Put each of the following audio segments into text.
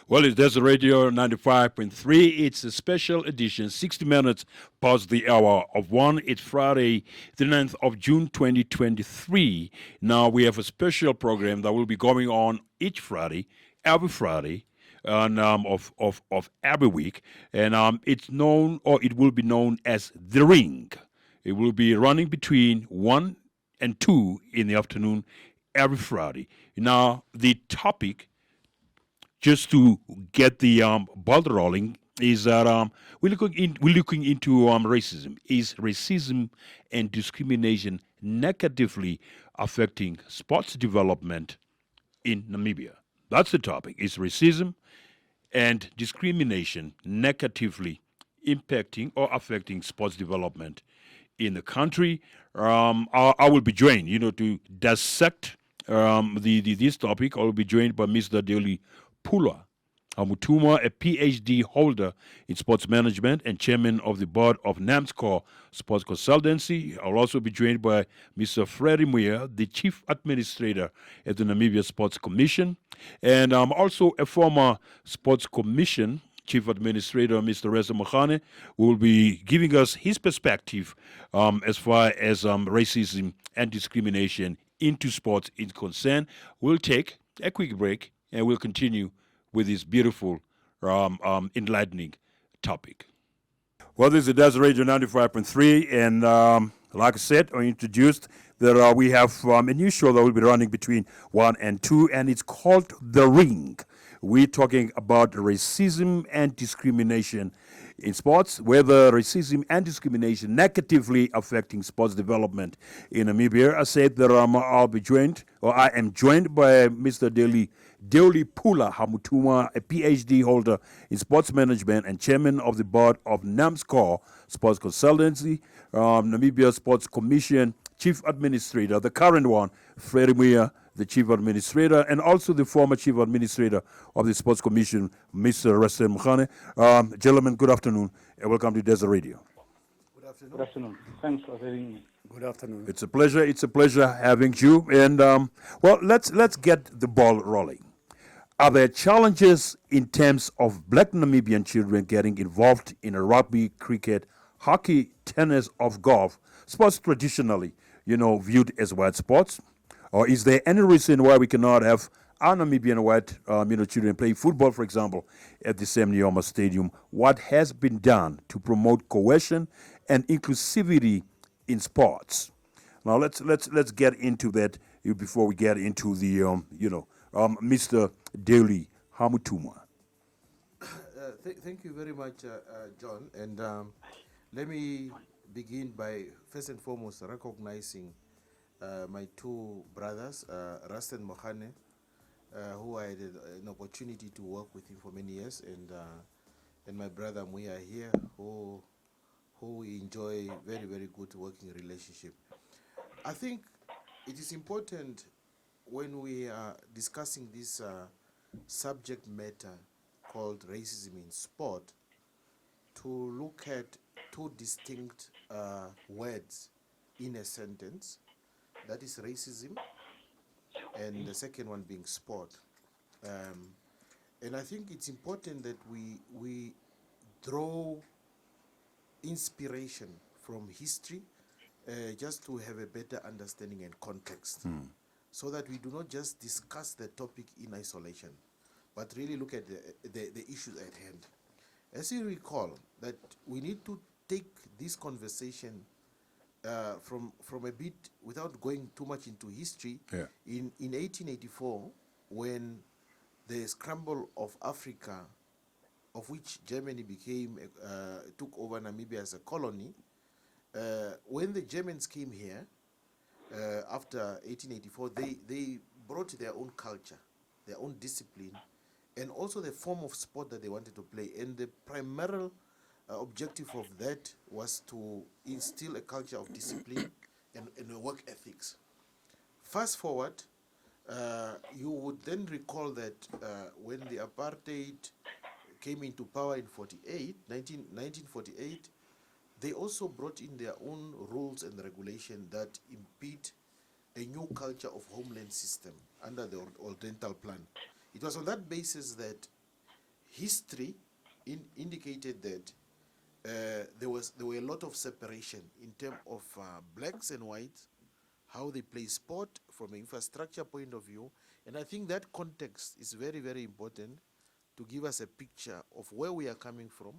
Well, it's Desert Radio 95.3. It's a special edition, 60 minutes past the hour of 1. It's Friday, the 9th of June 2023. Now, we have a special program that will be going on each Friday, every Friday. Of every week, and it's known, or it will be known as The Ring. It will be running between 1 and 2 in the afternoon every Friday. Now, the topic, just to get the ball rolling, is that we're looking into racism. Is racism and discrimination negatively affecting sports development in Namibia? That's the topic. Is racism and discrimination negatively impacting or affecting sports development in the country? I will be joined, to dissect this topic. I will be joined by Mr. Deoli Pula Hamutuma, a PhD holder in sports management and chairman of the board of NAMSCOR Sports Consultancy. I'll also be joined by Mr. Freddie Muir, the chief administrator at the Namibia Sports Commission, and also a former sports commission Chief Administrator, Mr. Reza Mokhane, who will be giving us his perspective as far as racism and discrimination into sports is concerned. We'll take a quick break and we'll continue with this beautiful, enlightening topic. Well, this is Desert Radio 95.3, and like I said, I introduced that we have a new show that will be running between 1 and 2, and it's called The Ring. We're talking about racism and discrimination in sports, whether racism and discrimination negatively affecting sports development in Namibia. I said that I am joined by Mr. Deoli Pula Hamutuma, a PhD holder in sports management and chairman of the board of NAMSCOR Sports Consultancy, Namibia Sports Commission Chief Administrator, the current one, Freddie Muir, the Chief Administrator, and also the former Chief Administrator of the Sports Commission, Mr. Rasem Mokhane. Gentlemen, good afternoon, and welcome to Desert Radio. Good afternoon. Good afternoon. Thanks for having me. Good afternoon. It's a pleasure. It's a pleasure having you. And let's get the ball rolling. Are there challenges in terms of black Namibian children getting involved in a rugby, cricket, hockey, tennis, or golf, sports traditionally, viewed as white sports? Or is there any reason why we cannot have our Namibian white, children playing football, for example, at the Sam Nujoma Stadium? What has been done to promote cohesion and inclusivity in sports? Now let's get into that before we get into the Mr. Deoli Hamutuma. Thank you very much, John. And let me begin by first and foremost recognizing my two brothers, Rasten Mokhane, who I had an opportunity to work with him for many years, and my brother Muya here, who we enjoy very, very good working relationship. I think it is important when we are discussing this subject matter called racism in sport to look at two distinct words in a sentence. That is racism, and the second one being sport. And I think it's important that we draw inspiration from history just to have a better understanding and context, so that we do not just discuss the topic in isolation, but really look at the issues at hand. As you recall, that we need to take this conversation from a bit, without going too much into history. Yeah. In 1884, when the scramble of Africa, of which Germany took over Namibia as a colony, when the Germans came here after 1884, they brought their own culture, their own discipline, and also the form of sport that they wanted to play. And the primary objective of that was to instill a culture of discipline and work ethics. Fast forward, you would then recall that when the apartheid came into power in 1948, they also brought in their own rules and regulation that impede a new culture of homeland system under the Oriental Plan. It was on that basis that history indicated that there were a lot of separation in terms of blacks and whites, how they play sport from an infrastructure point of view. And I think that context is very, very important to give us a picture of where we are coming from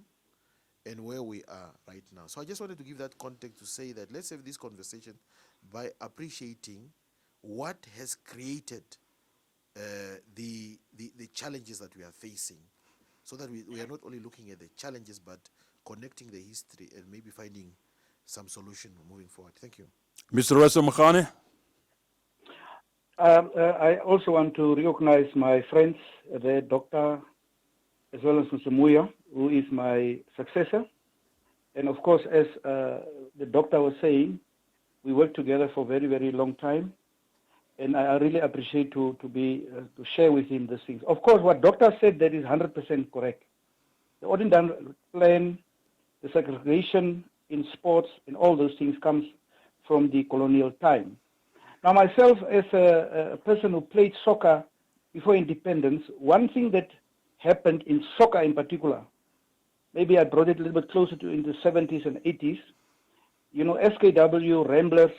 and where we are right now. So I just wanted to give that context to say that let's have this conversation by appreciating what has created the challenges that we are facing, so that we are not only looking at the challenges but connecting the history and maybe finding some solution moving forward. Thank you. Mr. Russell Makhane? I also want to recognize my friends, the doctor, as well as Mr. Muya, who is my successor. And of course, as the doctor was saying, we worked together for a very, very long time. And I really appreciate to share with him these things. Of course, what doctor said, that is 100% correct. The ordinary plan, the segregation in sports and all those things comes from the colonial time. Now, myself, as a person who played soccer before independence, one thing that happened in soccer in particular, maybe I brought it a little bit closer to in the 70s and 80s, you know, SKW, Ramblers,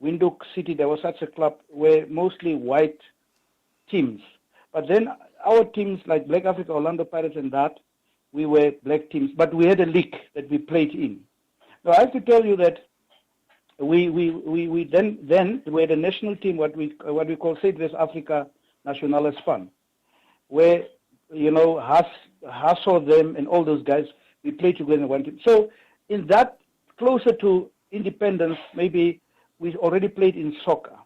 Windhoek City, there was such a club where mostly white teams. But then our teams like Black Africa, Orlando Pirates and that, we were black teams, but we had a league that we played in. Now I have to tell you that we then we had a national team, what we call West Africa Nationales Fund, where, you know, Hasso them and all those guys, we played together in one team. So in that, closer to independence, maybe we already played in soccer,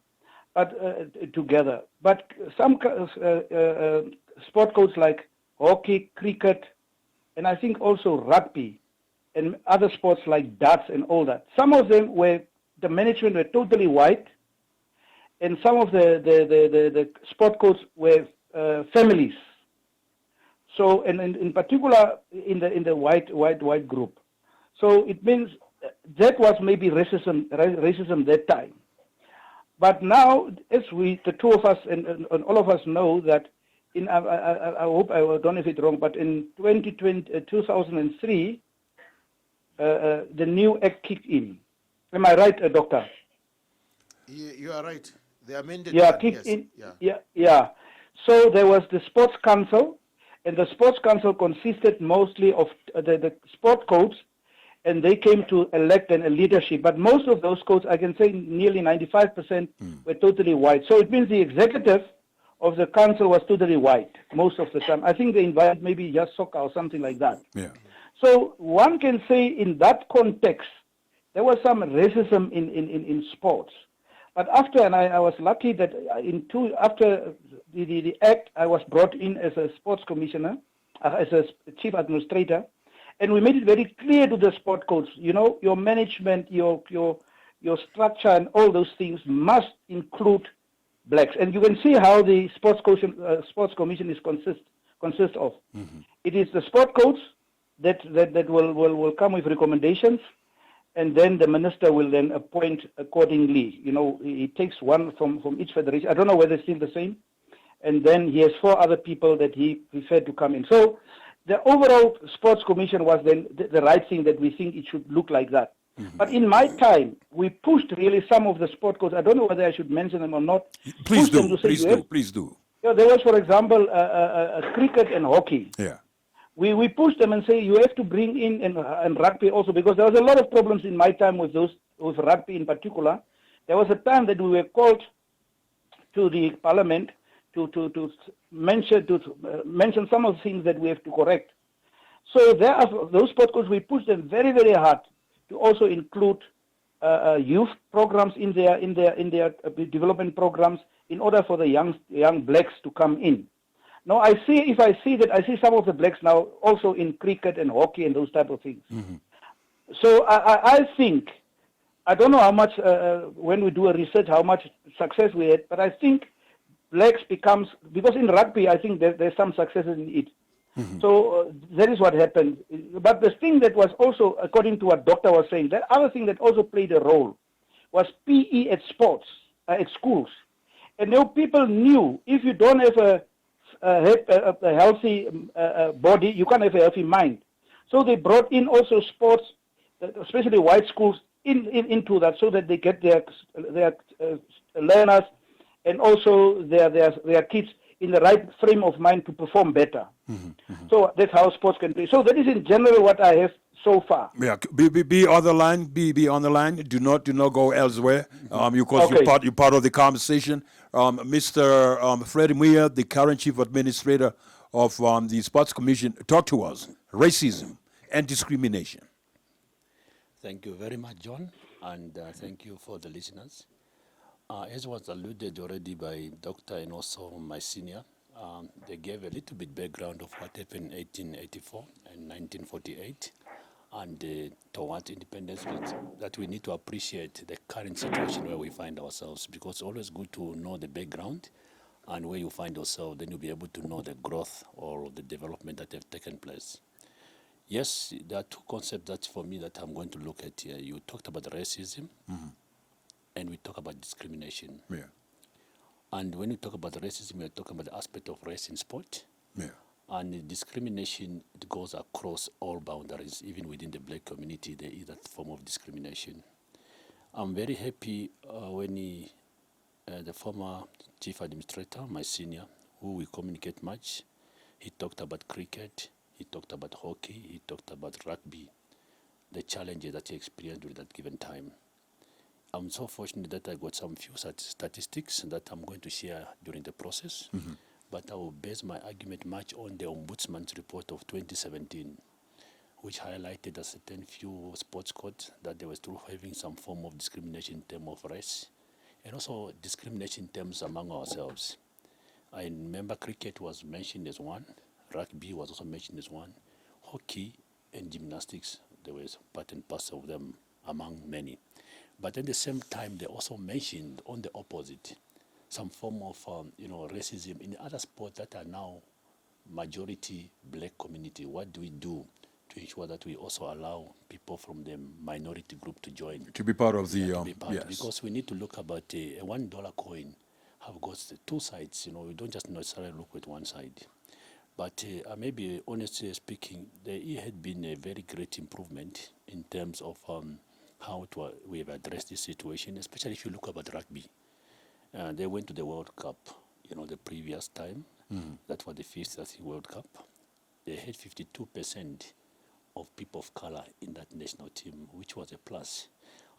but together. But some sport codes like hockey, cricket, and I think also rugby, and other sports like darts and all that. Some of them were, the management were totally white, and some of the sport codes were families. So, and in particular in the white group. So it means that was maybe racism that time. But now, as the two of us and all of us know that I hope I don't have it wrong, but in 2003, the new act kicked in. Am I right, Doctor? You are right. The amended. Yeah, kicked in. Yeah. So there was the Sports Council, and the Sports Council consisted mostly of the sport codes, and they came to elect a leadership. But most of those codes, I can say nearly 95% were totally white. So it means the executive of the council was totally white most of the time. I think they invited maybe just soccer or something like that. Yeah. So one can say in that context, there was some racism in sports. But after, and I was lucky that after the act, I was brought in as a sports commissioner, as a chief administrator, and we made it very clear to the sport codes, you know, your management, your structure and all those things must include blacks. And you can see how the sports commission is consist of. Mm-hmm. It is the sport codes that will come with recommendations, and then the minister will then appoint accordingly. You know, he takes one from each federation. I don't know whether it's still the same. And then he has 4 other people that he preferred to come in. So the overall sports commission was then the right thing, that we think it should look like that. Mm-hmm. But in my time, we pushed really some of the sport codes. I don't know whether I should mention them or not. Please do. Please do. Yeah, there was, for example, cricket and hockey. Yeah. We pushed them and say you have to bring in and rugby also, because there was a lot of problems in my time with rugby in particular. There was a time that we were called to the parliament to mention some of the things that we have to correct. So there are those sport codes, we pushed them very, very hard to also include youth programs in their development programs in order for the young blacks to come in. Now I see some of the blacks now also in cricket and hockey and those type of things. Mm-hmm. So I think, I don't know how much when we do a research how much success we had, but I think blacks becomes, because in rugby I think there's some successes in it. Mm-hmm. So that is what happened. But the thing that was also, according to what doctor was saying, that other thing that also played a role was PE at sports, at schools. And now people knew if you don't have a healthy body, you can't have a healthy mind. So they brought in also sports, especially white schools, into that, so that they get their learners and also their kids in the right frame of mind to perform better. So that's how sports can be. So that is in general what I have so far. Yeah, be on the line. Be on the line. Do not go elsewhere. Because Okay. you're part of the conversation. Mr. Freddie Muir, the current chief administrator of the Sports Commission, talk to us. Racism and discrimination. Thank you very much, John, and thank you for the listeners. As was alluded already by Doctor and also my senior, they gave a little bit background of what happened in 1884 and 1948 and towards independence, that we need to appreciate the current situation where we find ourselves, because it's always good to know the background and where you find yourself, then you'll be able to know the growth or the development that have taken place. Yes, there are two concepts that for me that I'm going to look at here. You talked about racism, and we talk about discrimination. Yeah. And when we talk about racism, we're talking about the aspect of race in sport. Yeah. And the discrimination, it goes across all boundaries. Even within the black community, there is that form of discrimination. I'm very happy when the former chief administrator, my senior, who we communicate much, he talked about cricket, he talked about hockey, he talked about rugby, the challenges that he experienced during that given time. I'm so fortunate that I got some few statistics that I'm going to share during the process, but I will base my argument much on the Ombudsman's report of 2017, which highlighted a certain few sports codes that they were still having some form of discrimination in terms of race, and also discrimination in terms among ourselves. I remember cricket was mentioned as one, rugby was also mentioned as one, hockey and gymnastics, there was part and parcel of them among many. But at the same time, they also mentioned on the opposite, some form of racism in other sports that are now majority black community. What do we do to ensure that we also allow people from the minority group to join? To be part of the To be part, yes. because we need to look about a $1 coin have got two sides. We don't just necessarily look at one side. But maybe honestly speaking, there had been a very great improvement in terms of how we have addressed this situation, especially if you look about rugby. They went to the World Cup, the previous time. That was the fifth, World Cup. They had 52% of people of color in that national team, which was a plus.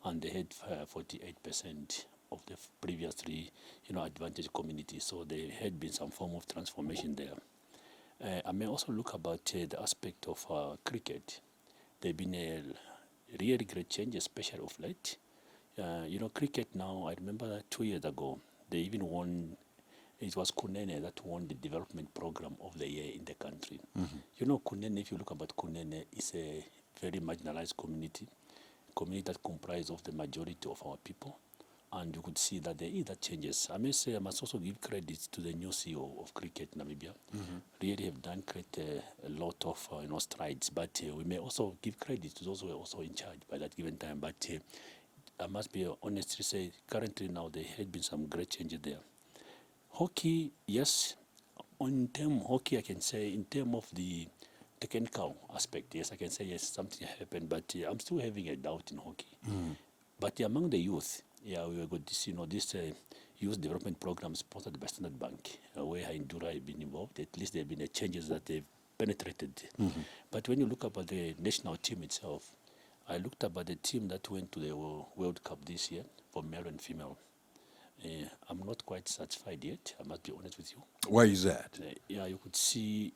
And they had 48% of the previous three, advantaged communities. So there had been some form of transformation there. I may also look about the aspect of cricket. There have been a really great change, especially of late. Cricket now, I remember 2 years ago, they even won, it was Kunene that won the development program of the year in the country. Kunene, if you look about Kunene, is a very marginalized community that comprises of the majority of our people. And you could see that there is that changes. I may say I must also give credit to the new CEO of Cricket Namibia. Really have done quite a lot of strides, but we may also give credit to those who were also in charge by that given time. But I must be honest to say, currently now there had been some great changes there. Hockey, yes. On term hockey, I can say in terms of the technical aspect, yes, I can say yes, something happened, but I'm still having a doubt in hockey. But among the youth, we were good to see, this youth development program sponsored by Standard Bank, where Indura have been involved. At least there have been changes that they've penetrated. But when you look about the national team itself, I looked about the team that went to the World Cup this year for male and female. I'm not quite satisfied yet, I must be honest with you. Why is that? You could see,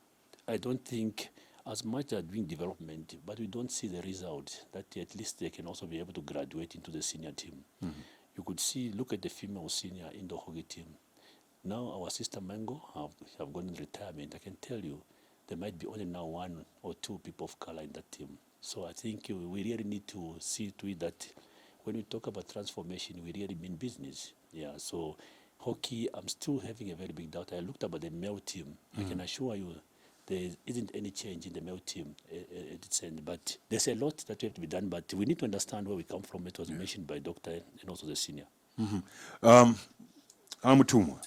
I don't think as much they're doing development, but we don't see the result that at least they can also be able to graduate into the senior team. You could see, look at the female senior in the hockey team. Now our sister Mango have gone in retirement. I can tell you there might be only now one or two people of color in that team. So I think we really need to see to it that when we talk about transformation, we really mean business. So hockey, I'm still having a very big doubt. I looked about the male team. I can assure you there isn't any change in the male team at its end. But there's a lot that have to be done, but we need to understand where we come from. It was mentioned by Doctor and also the senior. Amutumwa,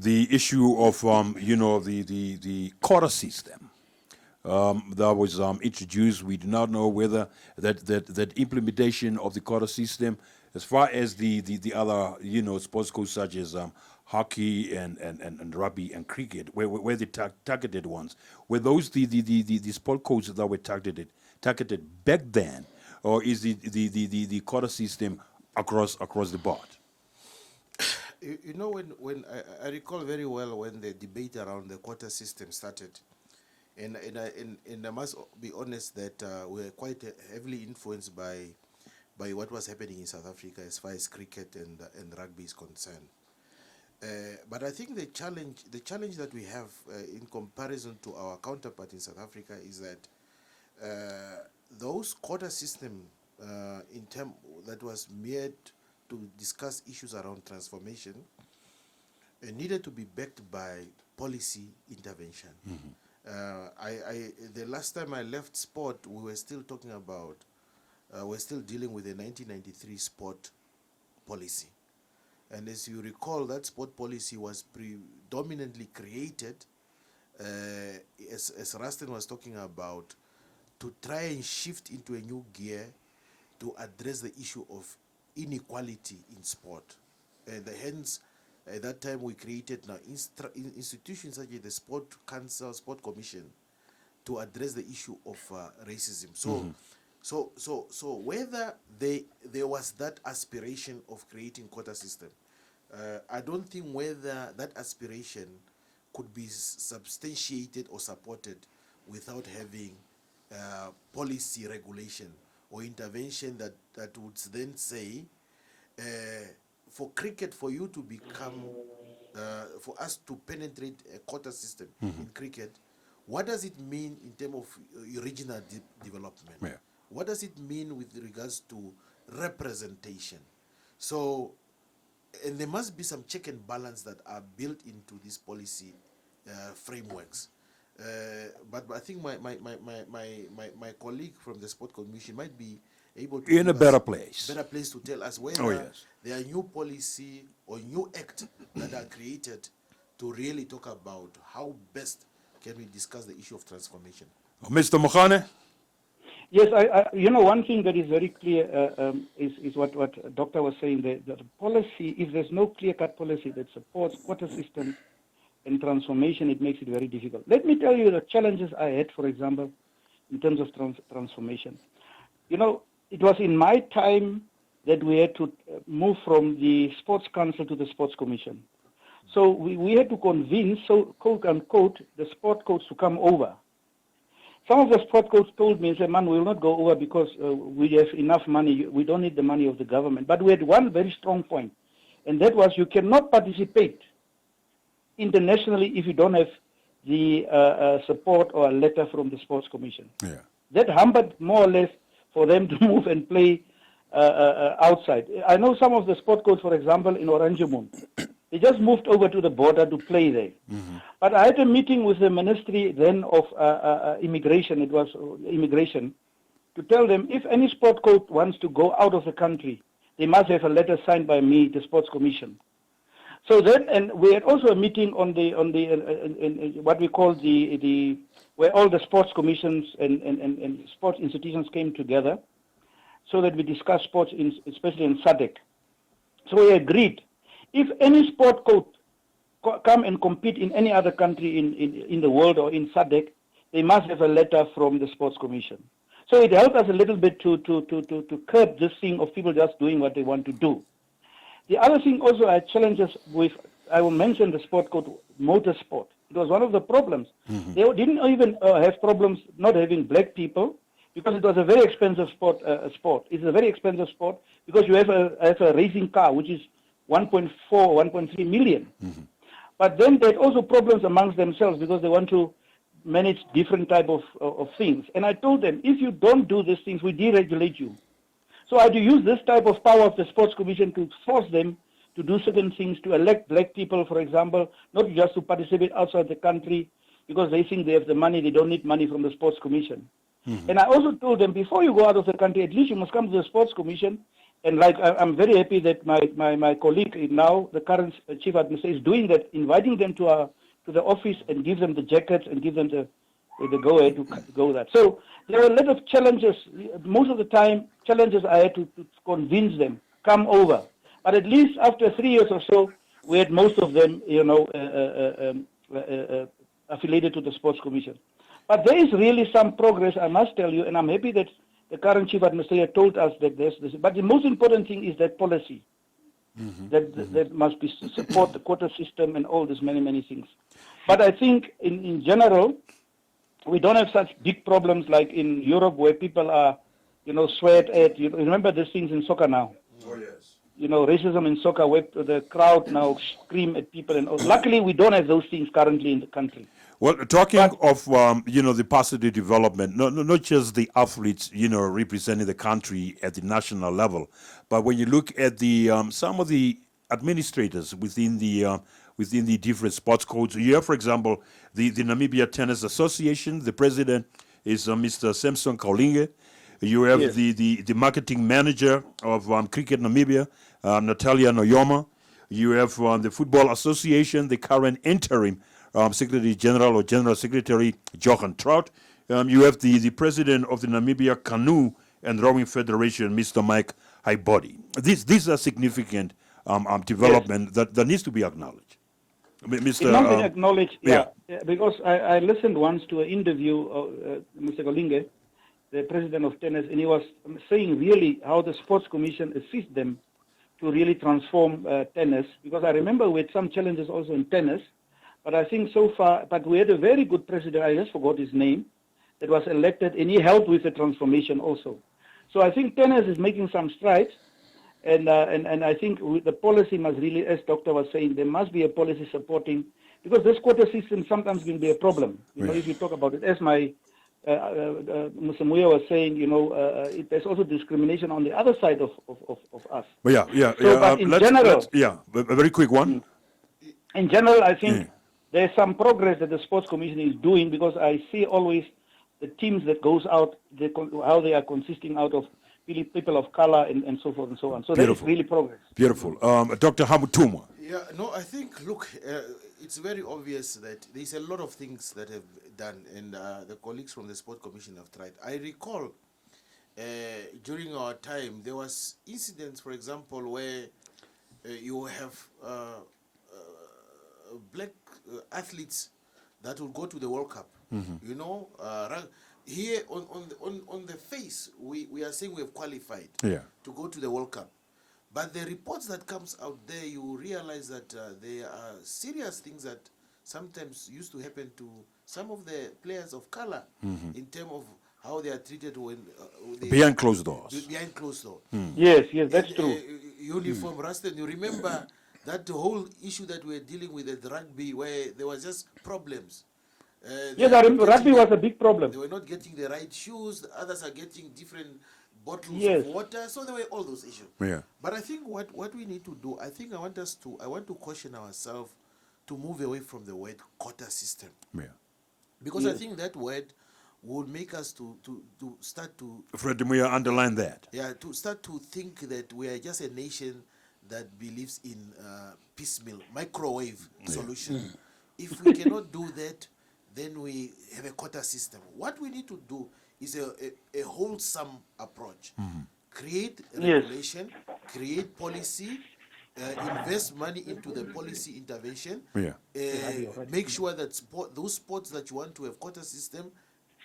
the issue of the quota system that was introduced. We do not know whether that implementation of the quota system, as far as the other sports codes such as hockey and rugby and cricket, where the targeted ones, were those the sport codes that were targeted back then, or is the quota system across the board? You know, when I recall very well when the debate around the quota system started, and I must be honest that we were quite heavily influenced by what was happening in South Africa as far as cricket and rugby is concerned. But I think the challenge that we have in comparison to our counterpart in South Africa is that those quota system that was made to discuss issues around transformation needed to be backed by policy intervention. The last time I left sport, we were still talking about, we're still dealing with the 1993 sport policy. And as you recall, that sport policy was predominantly created, as Rustin was talking about, to try and shift into a new gear to address the issue of inequality in sport. Hence, at that time, we created now institutions such as the Sport Council, Sport Commission, to address the issue of racism. So whether there was that aspiration of creating quota system, I don't think whether that aspiration could be substantiated or supported without having policy regulation or intervention that would then say, for cricket, for you to become, for us to penetrate a quota system in cricket, what does it mean in terms of regional development? Yeah. What does it mean with regards to representation? So, and there must be some check and balance that are built into these policy frameworks. But I think my colleague from the Sport Commission might be able to in a better place to tell us whether yes. there are new policy or new act that are created to really talk about how best can we discuss the issue of transformation. Mr. Mokhane? Yes, one thing that is very clear is what Doctor was saying, that the policy, if there's no clear-cut policy that supports quota system and transformation, it makes it very difficult. Let me tell you the challenges I had, for example, in terms of transformation. It was in my time that we had to move from the Sports Council to the Sports Commission. So we had to convince, quote unquote, the sport coach to come over. Some of the sport coaches told me, said, man, we will not go over because we have enough money. We don't need the money of the government. But we had one very strong point, and that was you cannot participate internationally if you don't have the support or a letter from the Sports Commission. Yeah. That hampered more or less for them to move and play outside. I know some of the sport coaches, for example, in Oranjemund, they just moved over to the border to play there. But I had a meeting with the Ministry then of Immigration, it was Immigration, to tell them if any sport coach wants to go out of the country, they must have a letter signed by me, the Sports Commission. So then, and we had also a meeting on the what we call the where all the sports commissions and sports institutions came together, so that we discussed sports, especially in SADC. So we agreed, if any sport coach come and compete in any other country in the world or in SADC, they must have a letter from the Sports Commission. So it helped us a little bit to curb this thing of people just doing what they want to do. The other thing also I challenges with, I will mention the sport code, motorsport. It was one of the problems. They didn't even have problems not having black people because it was a very expensive sport. It's a very expensive sport because you have a racing car, which is 1.4, 1.3 million. But then there are also problems amongst themselves because they want to manage different type of things. And I told them, if you don't do these things, we deregulate you. So I had to use this type of power of the Sports Commission to force them to do certain things, to elect black people, for example, not just to participate outside the country because they think they have the money, they don't need money from the Sports Commission. And I also told them, before you go out of the country, at least you must come to the Sports Commission And like I'm very happy that my colleague now, the current chief administrator, is doing that, inviting them to the office and give them the jackets and give them the go ahead to go that. So there are a lot of challenges. Most of the time, challenges I had to convince them come over. But at least after 3 years or so, we had most of them, affiliated to the Sports Commission. But there is really some progress, I must tell you, and I'm happy that the current chief administrator told us that there's this. But the most important thing is that policy. That must be support the quota system and all these many things. But I think in general, we don't have such big problems like in Europe where people are, sweat at. You remember these things in soccer now? Oh, yes. Racism in soccer where the crowd now scream at people. And all. Luckily, we don't have those things currently in the country. Well, talking of, the positive development, not just the athletes, representing the country at the national level, but when you look at the some of the administrators within the different sports codes, you have, for example, the Namibia Tennis Association. The president is Mr. Samson Kaulinge. You have Yes. the marketing manager of Cricket Namibia, Natalia Noyoma. You have the Football Association, the current interim Secretary General or General Secretary Johan Trout. You have the president of the Namibia Canoe and Rowing Federation, Mr. Mike Haibodi. These are significant development that needs to be acknowledged. Mr. It's not been acknowledged, yeah. because I listened once to an interview of Mr. Kaulinge, the president of tennis, and he was saying really how the Sports Commission assists them to really transform tennis, because I remember we had some challenges also in tennis, but I think so far, but we had a very good president, I just forgot his name, that was elected, and he helped with the transformation also. So I think tennis is making some strides, and I think the policy must really, as Doctor was saying, there must be a policy supporting, because this quota system sometimes will be a problem, if you talk about it. As my Mr. Muya was saying, there's also discrimination on the other side of us. Well, But in general, a very quick one. In general, I think there's some progress that the Sports Commission is doing, because I see always the teams that goes out, how they are consisting out of really people of color and so forth and so on. So that is really progress. Beautiful. Dr. Hamutuma. Yeah, no, I think, look, it's very obvious that there's a lot of things that have done, and the colleagues from the Sport Commission have tried. I recall during our time, there was incidents, for example, where you have black athletes that will go to the World Cup. Here on the face, we are saying we have qualified to go to the World Cup. But the reports that comes out there, you realize that there are serious things that sometimes used to happen to some of the players of color in terms of how they are treated when behind closed doors. Behind closed doors. Yes, that's true. Uniform Rustin, you remember that whole issue that we were dealing with at the rugby, where there was just problems. Yes, I remember rugby was a big problem. They were not getting the right shoes. Others are getting different bottles Yes. of water. So there were all those issues. Yeah. But I think what we need to do, I want to caution ourselves to move away from the word quota system. Yeah. Because I think that word would make us to start to Fred Muya, underline that. to start to think that we are just a nation that believes in piecemeal microwave solution. If we cannot do that, then we have a quota system. What we need to do is a wholesome approach. Create regulation, create policy, invest money into the policy intervention. Make sure that those sports that you want to have quota system,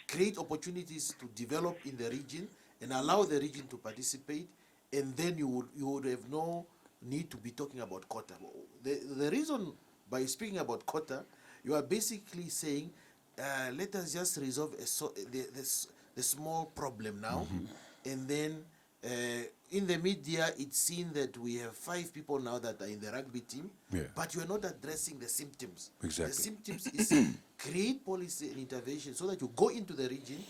create opportunities to develop in the region and allow the region to participate, and then you would have no need to be talking about quota. The reason by speaking about quota, you are basically saying, let us just resolve the small problem now, and then in the media it's seen that we have 5 people now that are in the rugby team, but you are not addressing the symptoms. Exactly. The symptoms is create policy and intervention so that you go into the region,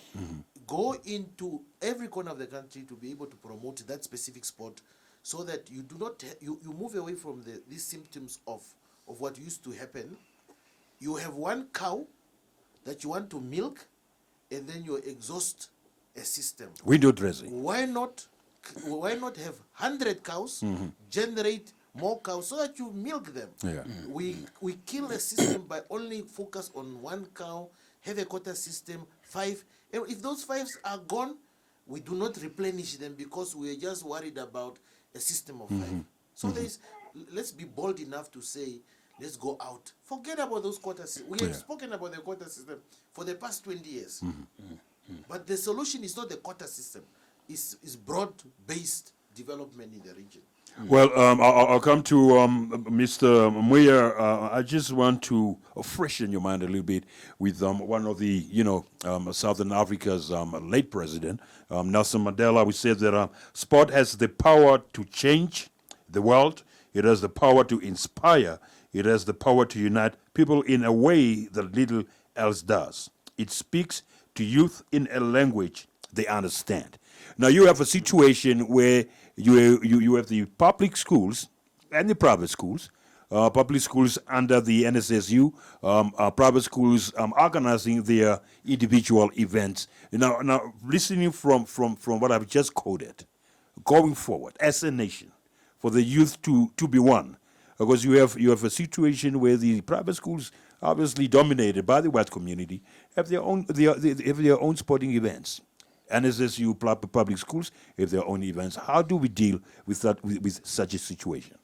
go into every corner of the country to be able to promote that specific sport, so that you do not you move away from these symptoms of what used to happen. You have one cow that you want to milk, and then you exhaust a system. Window dressing. Why not why not have 100 cows, generate more cows so that you milk them? Yeah. We kill a system by only focus on one cow, have a quota system, 5. And if those 5s are gone, we do not replenish them because we are just worried about a system of 5. So let's be bold enough to say, let's go out. Forget about those quota systems. We have spoken about the quota system for the past 20 years. But the solution is not the quota system. It's broad-based development in the region. Well, I'll come to Mr. Muya. I just want to freshen your mind a little bit with one of the, Southern Africa's late president, Nelson Mandela. We said that sport has the power to change the world. It has the power to inspire. It has the power to unite people in a way that little else does. It speaks to youth in a language they understand. Now you have a situation where you have the public schools and the private schools. Public schools under the NSSU, private schools organizing their individual events. Now listening from what I've just quoted, going forward as a nation, for the youth to be one, because you have a situation where the private schools, obviously dominated by the white community, have their own sporting events. NSSU public schools have their own events. How do we deal with that with such a situation?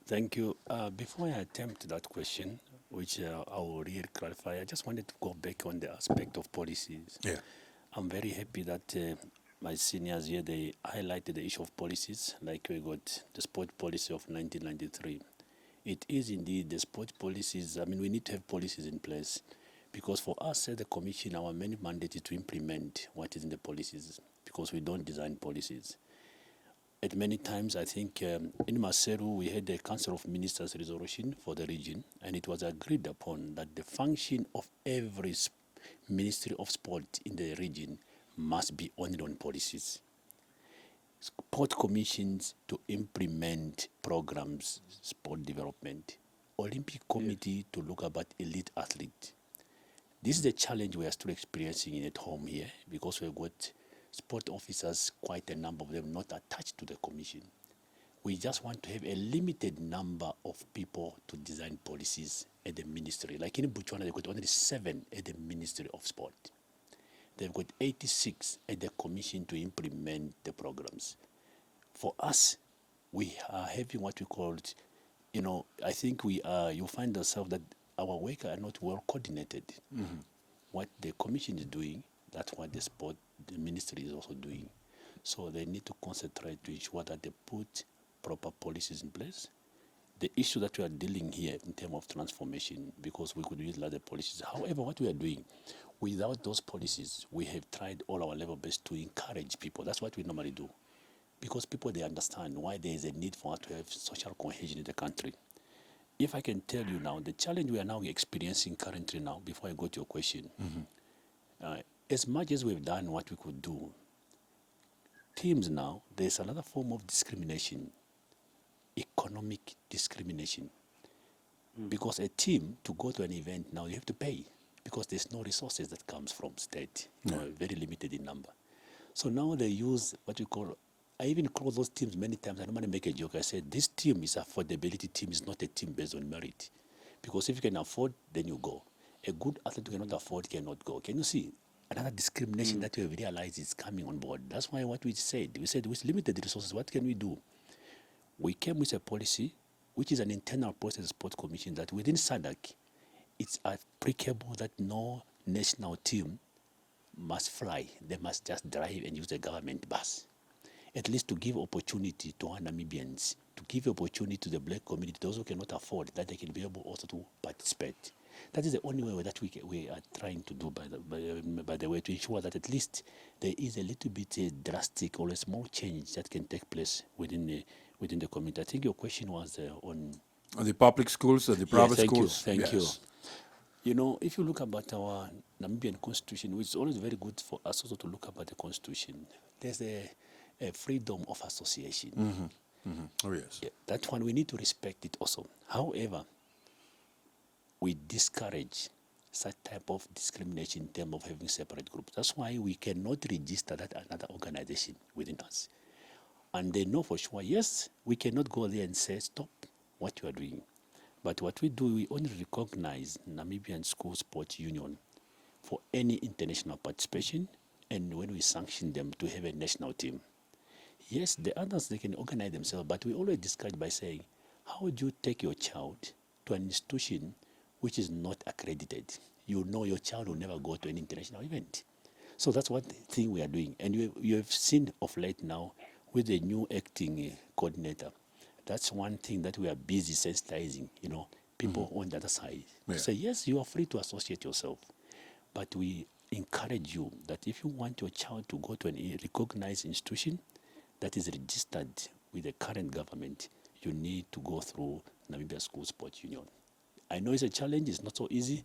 Thank you. Before I attempt that question, which I will really clarify, I just wanted to go back on the aspect of policies. Yeah. I'm very happy that my seniors here, they highlighted the issue of policies, like we got the sport policy of 1993. It is indeed the sport policies. I mean, we need to have policies in place. Because for us as the Commission, our main mandate is to implement what is in the policies, because we don't design policies. At many times, I think in Maseru, we had the Council of Ministers resolution for the region, and it was agreed upon that the function of every Ministry of Sport in the region must be only on policies. Sport commissions to implement programs, sport development. Olympic Committee to look about elite athletes. This is the challenge we are still experiencing at home here, because we've got sport officers, quite a number of them, not attached to the commission. We just want to have a limited number of people to design policies at the ministry. Like in Botswana, they've got only 7 at the Ministry of Sport. They've got 86 at the commission to implement the programs. For us, we are having what we call, I think you find yourself that our work are not well coordinated. What the commission is doing, that's what the ministry is also doing. So they need to concentrate to ensure that they put proper policies in place. The issue that we are dealing here in terms of transformation, because we could use other policies. However, what we are doing, without those policies, we have tried all our level best to encourage people. That's what we normally do. Because people, they understand why there is a need for us to have social cohesion in the country. If I can tell you now, the challenge we are now experiencing currently now, before I go to your question, as much as we've done what we could do, teams now, there's another form of discrimination, economic discrimination. Because a team, to go to an event now, you have to pay, because there's no resources that comes from state, very limited in number. So now they use what we call, I even call those teams many times. I normally make a joke. I said, this team is affordability team, is not a team based on merit. Because if you can afford, then you go. A good athlete who cannot afford cannot go. Can you see? Another discrimination that we have realized is coming on board. That's why what we said with limited resources, what can we do? We came with a policy, which is an internal process sport commission, that within SADC, it's applicable that no national team must fly. They must just drive and use a government bus. At least to give opportunity to our Namibians, to give opportunity to the black community, those who cannot afford, that they can be able also to participate. That is the only way that we are trying to do, by the way, to ensure that at least there is a little bit drastic or a small change that can take place within the community. I think your question was on the public schools or the private schools. Thank you. If you look about our Namibian constitution, which is always very good for us also to look about the constitution, there's a freedom of association. Oh, yes. Yeah, that one, we need to respect it also. However, we discourage such type of discrimination in terms of having separate groups. That's why we cannot register that another organization within us. And they know for sure, yes, we cannot go there and say, stop what you are doing. But what we do, we only recognize Namibian School Sports Union for any international participation, and when we sanction them to have a national team. Yes, the others, they can organize themselves, but we always discuss by saying, how would you take your child to an institution which is not accredited? You know your child will never go to an international event. So that's one thing we are doing. And you have seen of late now with the new acting coordinator, that's one thing that we are busy sensitizing, people on the other side. Yeah. Say, yes, you are free to associate yourself, but we encourage you that if you want your child to go to a recognized institution that is registered with the current government, you need to go through Namibia School Sports Union. I know it's a challenge, it's not so easy,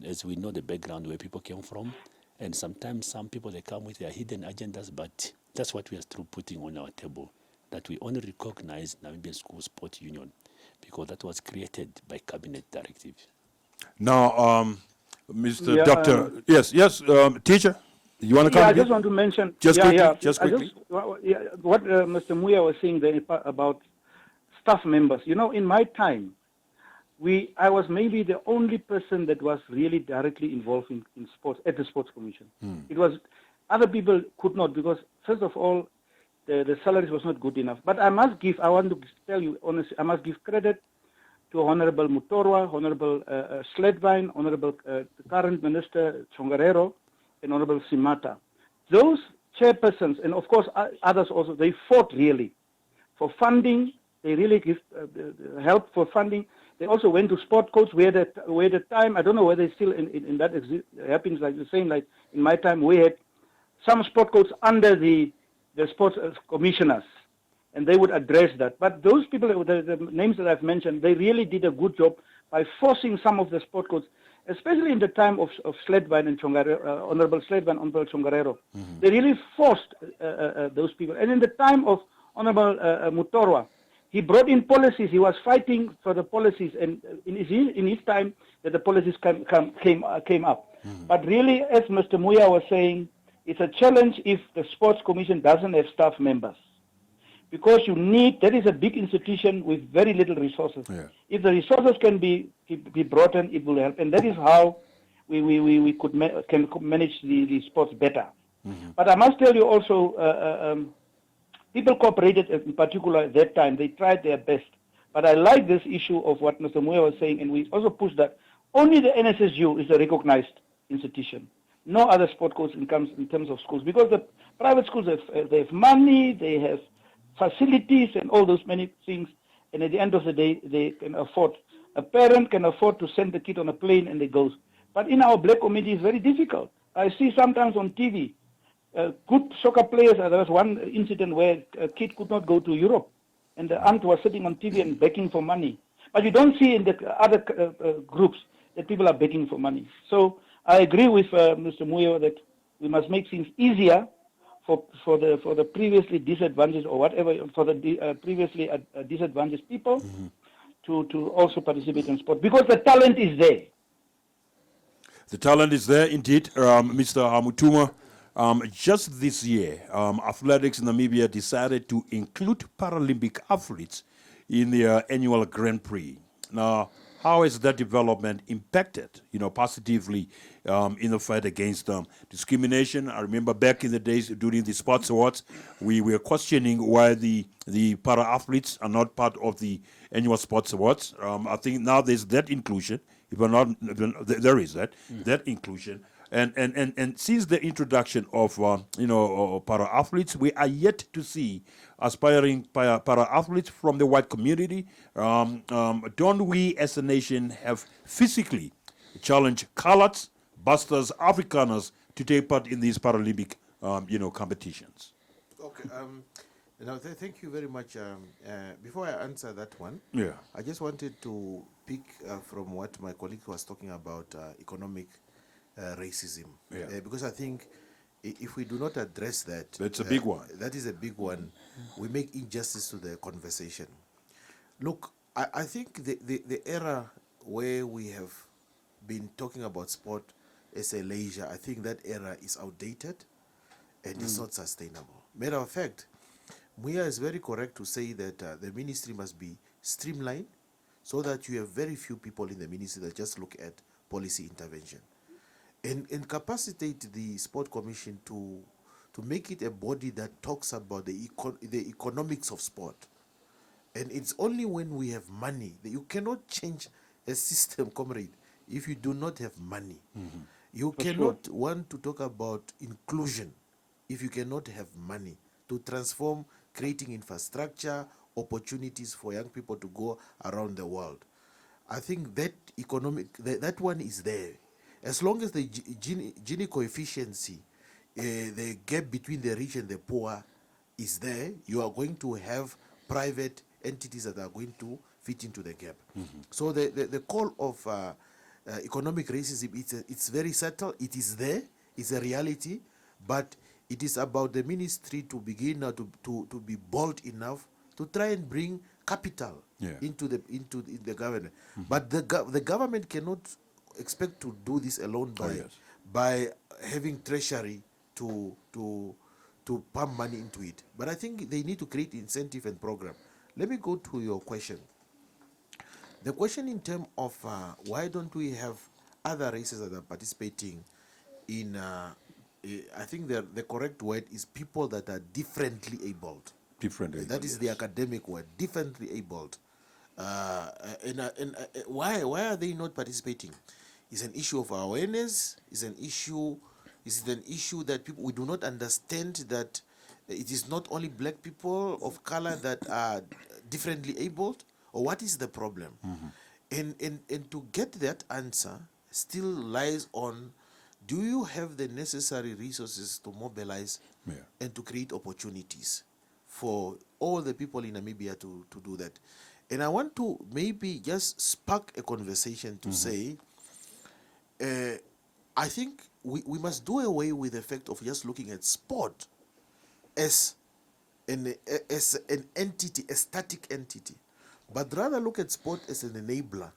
as we know the background where people came from, and sometimes some people, they come with their hidden agendas, but that's what we are still putting on our table, that we only recognize Namibian School Sports Union because that was created by cabinet directive. Now, Mr. Yeah, Doctor, yes, teacher, you want to come? Yeah, I again? just want to mention. Just quickly, just I quickly. what Mr. Muya was saying there about staff members. In my time, I was maybe the only person that was really directly involved in sports at the Sports Commission. It was other people could not because first of all, the salaries was not good enough. But I want to tell you honestly, I must give credit to Honorable Mutorwa, Honorable Sledvine, Honorable current Minister Chongarero, and Honorable Simata. Those chairpersons, and of course others also, they fought really for funding. They really give help for funding. They also went to sport coach where the time, I don't know whether it's still in that happens, like you're saying, like in my time we had some sport coach under the sports commissioners, and they would address that. But those people, the names that I've mentioned, they really did a good job by forcing some of the sport coaches, especially in the time of Sledvine and Chongarero, Honorable Sledvine, Honorable Chongarero. They really forced those people. And in the time of Honorable Mutorwa, he brought in policies. He was fighting for the policies, and in his time that the policies came up. But really, as Mr. Muya was saying, it's a challenge if the Sports Commission doesn't have staff members. Because that is a big institution with very little resources. Yeah. If the resources can be brought in, it will help. And that is how we can manage the sports better. But I must tell you also, people cooperated in particular at that time. They tried their best. But I like this issue of what Mr. Muya was saying, and we also push that only the NSSU is a recognized institution. No other sport coach in terms of schools. Because the private schools, they have money, they have facilities and all those many things, and at the end of the day, they can afford. A parent can afford to send the kid on a plane and they go. But in our black community, it's very difficult. I see sometimes on TV, good soccer players. There was one incident where a kid could not go to Europe, and the aunt was sitting on TV and begging for money. But you don't see in the other groups that people are begging for money. So I agree with Mr. Muyo that we must make things easier for the previously disadvantaged or whatever, for the previously disadvantaged people to also participate in sport, because the talent is there. The talent is there indeed, Mr. Hamutuma. Just this year, Athletics Namibia decided to include Paralympic athletes in their annual Grand Prix. Now, how has that development impacted, positively in the fight against discrimination? I remember back in the days during the Sports Awards, we were questioning why the para-athletes are not part of the annual Sports Awards. I think now there's that inclusion. If we're not, there is that inclusion. And since the introduction of para-athletes, we are yet to see aspiring para-athletes from the white community. Don't we as a nation have physically challenged Coloureds, Busters, Afrikaners to take part in these Paralympic competitions? Okay. Thank you very much. Before I answer that one, I just wanted to pick from what my colleague was talking about, economic racism, because I think if we do not address that, that's a big one. That is a big one. We make injustice to the conversation. Look, I think the era where we have been talking about sport as a leisure, I think that era is outdated and it's not sustainable. Matter of fact, Muya is very correct to say that the ministry must be streamlined so that you have very few people in the ministry that just look at policy intervention. And capacitate the Sport Commission to make it a body that talks about the economics of sport. And it's only when we have money that you cannot change a system, comrade, if you do not have money. You cannot want to talk about inclusion if you cannot have money to transform, creating infrastructure, opportunities for young people to go around the world. I think that that one is there. As long as the Gini coefficient, the gap between the rich and the poor is there, you are going to have private entities that are going to fit into the gap. So the call of economic racism, it's very subtle. It is there. It's a reality. But it is about the ministry to begin now to be bold enough to try and bring capital into the government. But the government cannot expect to do this alone by having treasury to pump money into it. But I think they need to create incentive and program. Let me go to your question. The question in terms of why don't we have other races that are participating in, I think the correct word is people that are differently abled. That is the academic word, differently abled. Why are they not participating? It's an issue of awareness. Is it an issue that we do not understand that it is not only black people of color that are differently abled, or what is the problem? And to get that answer still lies on, do you have the necessary resources to mobilize and to create opportunities for all the people in Namibia to do that? And I want to maybe just spark a conversation to say, I think we must do away with the fact of just looking at sport as an entity, a static entity, but rather look at sport as an enabler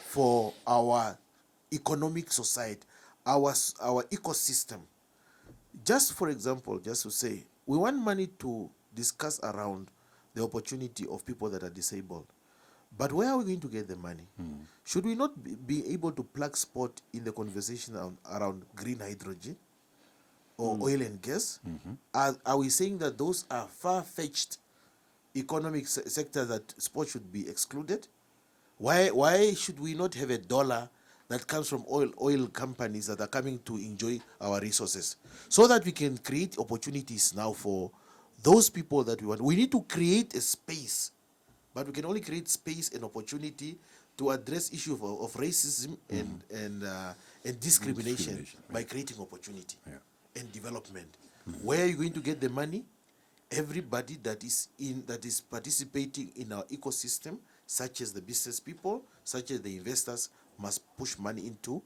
for our economic society, our ecosystem. Just for example, just to say, we want money to discuss around the opportunity of people that are disabled. But where are we going to get the money? Should we not be able to plug sport in the conversation around green hydrogen or oil and gas? Are we saying that those are far-fetched economic sectors that sport should be excluded? Why should we not have a dollar that comes from oil companies that are coming to enjoy our resources, so that we can create opportunities now for those people that we want? We need to create a space, but we can only create space and opportunity to address issue of racism and discrimination by creating opportunity and development. Where are you going to get the money? Everybody that is participating in our ecosystem, such as the business people, such as the investors, must push money into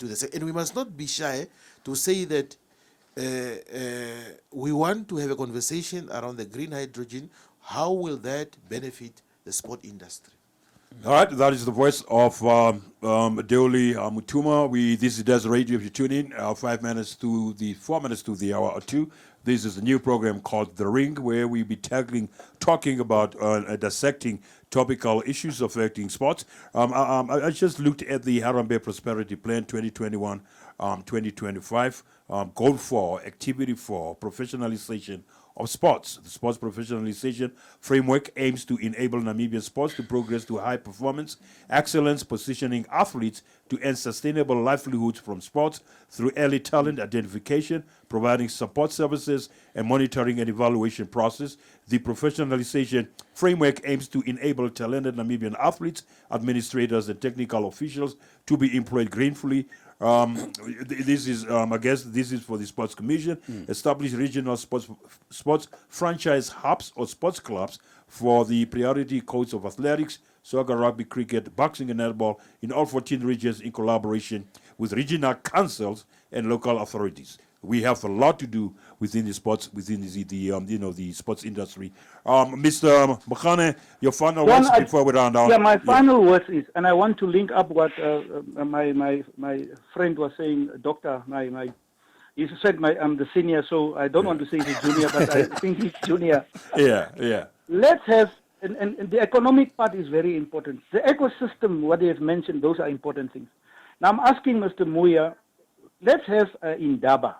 the sector. And we must not be shy to say that we want to have a conversation around the green hydrogen. How will that benefit the sport industry? All right, that is the voice of Deoli Mutuma. This is Desert Radio. If you tune in, 4 minutes to the hour or two. This is a new program called The Ring, where we be talking about dissecting topical issues affecting sports. I just looked at the Harambee Prosperity Plan 2021-2025, goal for, activity for professionalization of sports. The sports professionalization framework aims to enable Namibian sports to progress to high performance, excellence, positioning athletes to earn sustainable livelihoods from sports through early talent identification, providing support services, and monitoring and evaluation process. The professionalization framework aims to enable talented Namibian athletes, administrators, and technical officials to be employed gainfully. This is, I guess, this is for the Sports Commission. Establish regional sports franchise hubs or sports clubs for the priority codes of athletics, soccer, rugby, cricket, boxing, and netball in all 14 regions in collaboration with regional councils and local authorities. We have a lot to do within the sports, within the sports industry. Mr. Mokgane, your final words before we round down. Yeah, my final words is, and I want to link up what my friend was saying, doctor, my He said I'm the senior, so I don't want to say he's junior, but I think he's junior. Yeah. Let's have, and the economic part is very important. The ecosystem, what they have mentioned, those are important things. Now I'm asking Mr. Muya, let's have Indaba.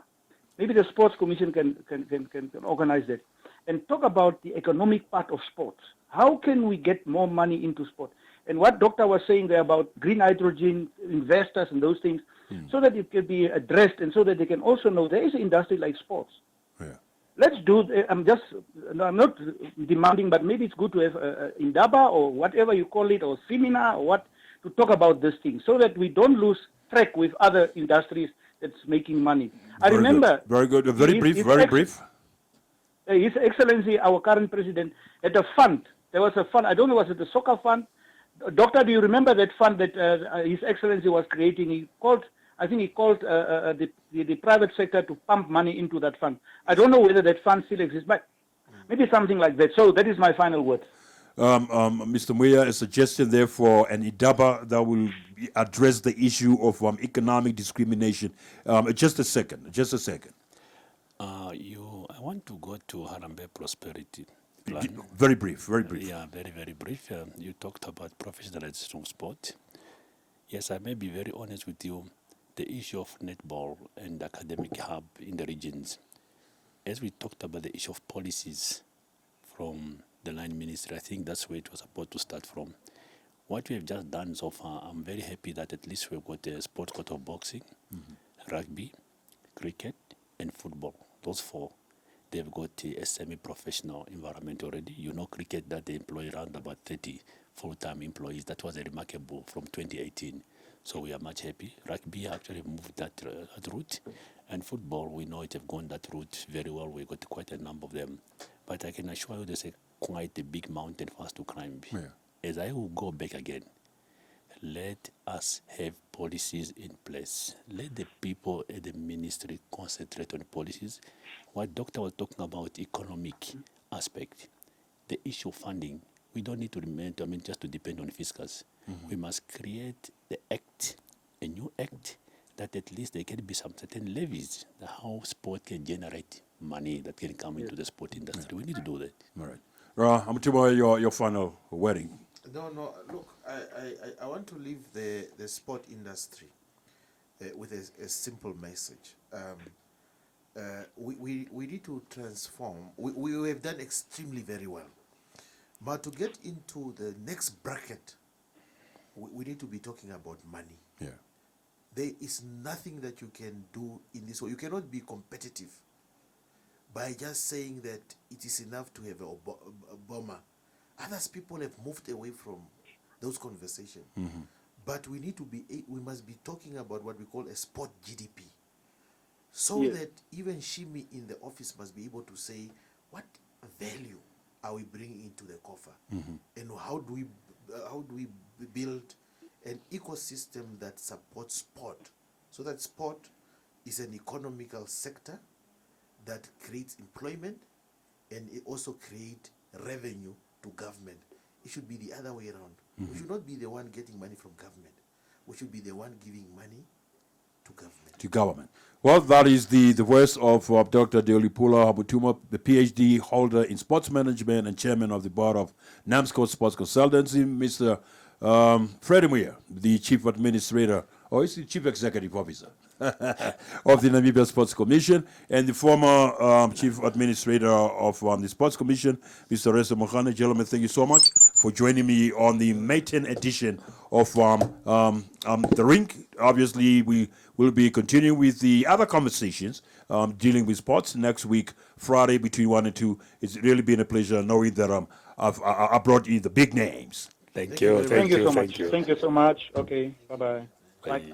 Maybe the Sports Commission can organize that and talk about the economic part of sports. How can we get more money into sport? And what Doctor was saying there about green hydrogen, investors and those things, so that it can be addressed and so that they can also know there is an industry like sports. Yeah. Let's do, I'm not demanding, but maybe it's good to have Indaba or whatever you call it, or seminar or what, to talk about this thing so that we don't lose track with other industries that's making money. I remember. Very good. Very brief. His Excellency, our current president, had a fund. There was a fund, I don't know, was it the soccer fund? Doctor, do you remember that fund that His Excellency was creating? He called the private sector to pump money into that fund. I don't know whether that fund still exists, but maybe something like that. So that is my final word. Mr. Muya, a suggestion there for an Indaba that will address the issue of economic discrimination. Just a second. I want to go to Harambee Prosperity Plan. Very brief. Yeah, very brief. You talked about professionalization of sport. Yes, I may be very honest with you. The issue of netball and academic hub in the regions, as we talked about the issue of policies from the line ministry, I think that's where it was supposed to start from. What we have just done so far, I'm very happy that at least we've got a sport court of boxing, rugby, cricket, and football. Those four, they've got a semi-professional environment already. You know, cricket, that they employ around about 30 full-time employees. That was a remarkable from 2018. So we are much happy. Rugby actually moved that route. And football, we know it have gone that route very well. We got quite a number of them. But I can assure you there's quite a big mountain for us to climb. Yeah. As I will go back again, let us have policies in place. Let the people at the ministry concentrate on policies. What Doctor was talking about, economic aspect, the issue of funding, we don't need to remain, just to depend on fiscals. We must create the act, a new act, that at least there can be some certain levies, how sport can generate money that can come into the sport industry. Yeah. We need to do that. All right. Amutiba, your final wording. No, look, I want to leave the sport industry with a simple message. We need to transform. We have done extremely very well. But to get into the next bracket, we need to be talking about money. Yeah. There is nothing that you can do in this way. You cannot be competitive by just saying that it is enough to have a bomber. Others people have moved away from those conversations. But we must be talking about what we call a sport GDP. So that even Shimi in the office must be able to say, what value are we bringing into the coffer? And how do we build an ecosystem that supports sport, so that sport is an economical sector that creates employment and it also creates revenue to government. It should be the other way around. We should not be the one getting money from government. We should be the one giving money to government. Well, that is the voice of Dr. Deolipula Habutuma, the PhD holder in sports management and chairman of the board of NAMSCO Sports Consultancy, Mr. Freddie Muya, the chief administrator, or is the chief executive officer of the Namibia Sports Commission, and the former chief administrator of the Sports Commission, Mr. Reza Mokhane. Gentlemen, thank you so much for joining me on the May 10 edition of The Ring. Obviously, we will be continuing with the other conversations dealing with sports next week, Friday, between 1 and 2. It's really been a pleasure knowing that I brought you the big names. Thank you. Thank you so much. Thank you so much. Okay, bye-bye. Bye.